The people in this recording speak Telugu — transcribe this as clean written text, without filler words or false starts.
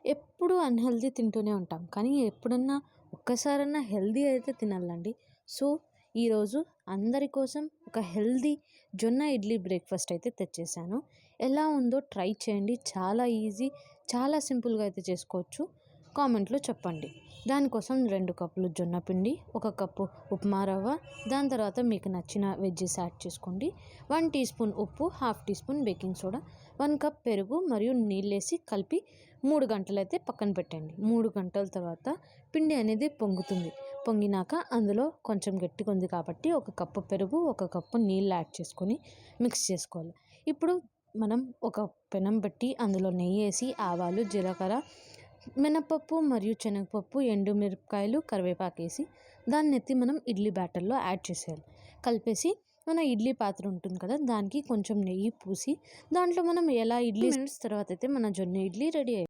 ఎప్పుడు అన్‌హెల్తీ తింటూనే ఉంటాం. కానీ ఎప్పుడన్నా ఒక్కసారన్నా హెల్తీ అయితే తినాలండి. సో, ఈరోజు అందరి కోసం ఒక హెల్తీ జొన్న ఇడ్లీ బ్రేక్‌ఫాస్ట్ అయితే తెచ్చేసాను. ఎలా ఉందో ట్రై చేయండి. చాలా ఈజీ, చాలా సింపుల్‌గా అయితే చేసుకోవచ్చు. కామెంట్‌లో చెప్పండి. దానికోసం 2 కప్పులు జొన్న పిండి, 1 కప్పు ఉప్మా రవ్వ, దాని తర్వాత మీకు నచ్చిన వెజ్జీస్ యాడ్ చేసుకోండి. 1 టీ స్పూన్ ఉప్పు, half teaspoon baking soda, 1 cup పెరుగు మరియు నీళ్ళేసి కలిపి 3 గంటలైతే పక్కన పెట్టండి. 3 గంటల తర్వాత పిండి అనేది పొంగుతుంది. పొంగినాక అందులో కొంచెం గట్టిగా ఉంది కాబట్టి 1 కప్పు పెరుగు, 1 కప్పు నీళ్ళు యాడ్ చేసుకొని మిక్స్ చేసుకోవాలి. ఇప్పుడు మనం ఒక పెనం పెట్టి అందులో నెయ్యేసి ఆవాలు, జీలకర్ర, మినపప్పు మరియు శనగపప్పు, ఎండుమిరపకాయలు, కరివేపాకేసి దాన్నెత్తి మనం ఇడ్లీ బ్యాటర్‌లో యాడ్ చేసేయాలి. కలిపేసి మన ఇడ్లీ పాత్ర ఉంటుంది కదా! దానికి కొంచెం నెయ్యి పూసి దాంట్లో మనం ఎలా ఇడ్లీ మినిట్స్ తర్వాత అయితే మన జొన్న ఇడ్లీ రెడీ